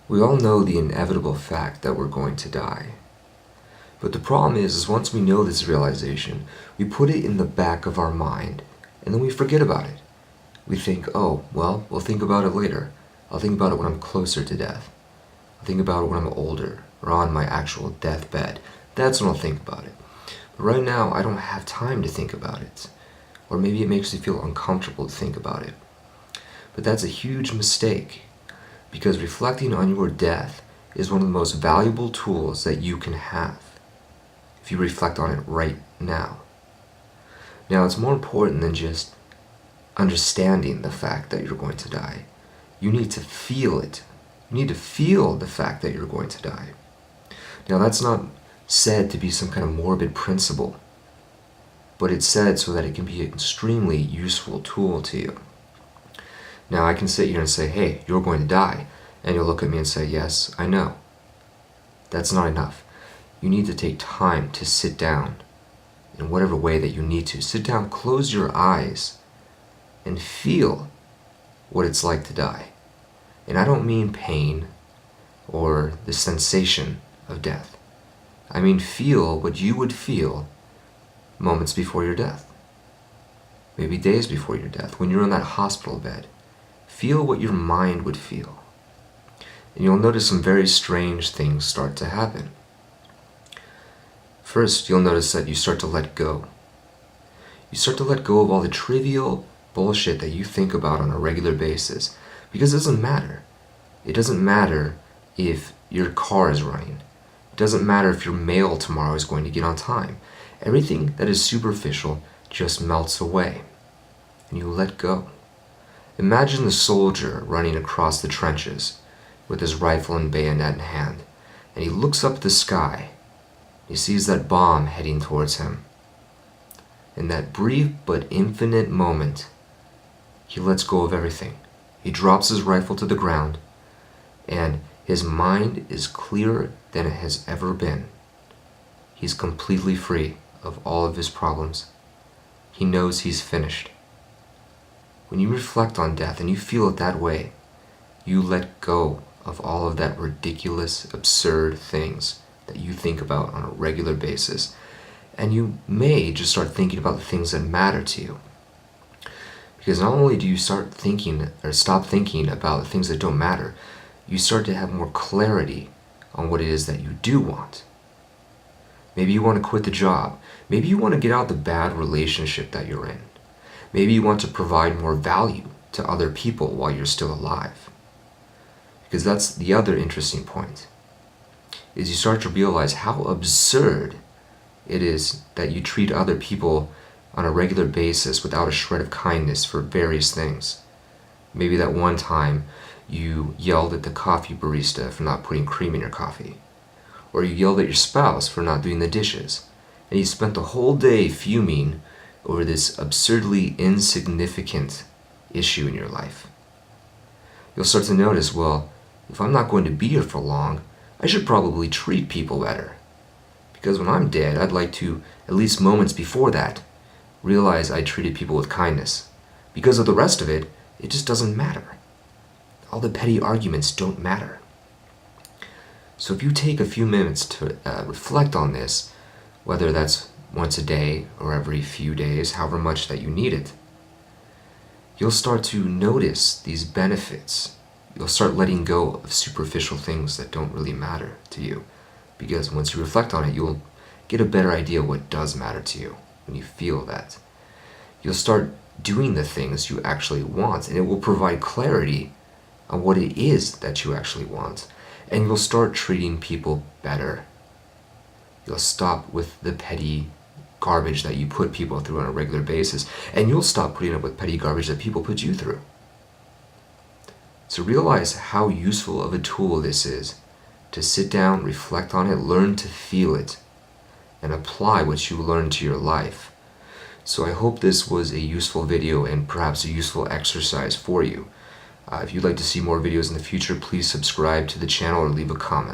We all know the inevitable fact that we're going to die. But the problem is once we know this realization, we put it in the back of our mind, and then we forget about it. We think, oh, well, we'll think about it later. I'll think about it when I'm closer to death. I'll think about it when I'm older, or on my actual deathbed. That's when I'll think about it. But right now, I don't have time to think about it. Or maybe it makes me feel uncomfortable to think about it. But that's a huge mistake, because reflecting on your death is one of the most valuable tools that you can have if you reflect on it right now. Now, it's more important than just understanding the fact that you're going to die. You need to feel it. You need to feel the fact that you're going to die. Now, that's not said to be some kind of morbid principle, but it's said so that it can be an extremely useful tool to you. Now, I can sit here and say, hey, you're going to die, and you'll look at me and say, yes, I know. That's not enough. You need to take time to sit down in whatever way that you need to. Sit down, close your eyes, and feel what it's like to die. And I don't mean pain or the sensation of death. I mean feel what you would feel moments before your death. Maybe days before your death, when you're in that hospital bed. Feel what your mind would feel. And you'll notice some very strange things start to happen. First, you'll notice that you start to let go. You start to let go of all the trivial bullshit that you think about on a regular basis, because it doesn't matter. It doesn't matter if your car is running. It doesn't matter if your mail tomorrow is going to get on time. Everything that is superficial just melts away, and you let go. Imagine the soldier running across the trenches with his rifle and bayonet in hand, and he looks up at the sky. He sees that bomb heading towards him. In that brief but infinite moment, he lets go of everything. He drops his rifle to the ground, and his mind is clearer than it has ever been. He's completely free of all of his problems. He knows he's finished. When you reflect on death and you feel it that way, you let go of all of that ridiculous, absurd things that you think about on a regular basis. And you may just start thinking about the things that matter to you. Because not only do you start thinking or stop thinking about the things that don't matter, you start to have more clarity on what it is that you do want. Maybe you want to quit the job. Maybe you want to get out the bad relationship that you're in. Maybe you want to provide more value to other people while you're still alive. Because that's the other interesting point, is you start to realize how absurd it is that you treat other people on a regular basis without a shred of kindness for various things. Maybe that one time you yelled at the coffee barista for not putting cream in your coffee. Or you yelled at your spouse for not doing the dishes. And you spent the whole day fuming over this absurdly insignificant issue in your life. You'll start to notice, well, if I'm not going to be here for long, I should probably treat people better. Because when I'm dead, I'd like to, at least moments before that, realize I treated people with kindness. Because of the rest of it, it just doesn't matter. All the petty arguments don't matter. So if you take a few minutes to reflect on this, whether that's once a day or every few days, however much that you need it, you'll start to notice these benefits. You'll start letting go of superficial things that don't really matter to you. Because once you reflect on it, you'll get a better idea of what does matter to you when you feel that. You'll start doing the things you actually want, and it will provide clarity on what it is that you actually want. And you'll start treating people better. You'll stop with the petty garbage that you put people through on a regular basis, and you'll stop putting up with petty garbage that people put you through. So realize how useful of a tool this is to sit down, reflect on it, learn to feel it, and apply what you learn to your life. So I hope this was a useful video and perhaps a useful exercise for you. If you'd like to see more videos in the future, please subscribe to the channel or leave a comment.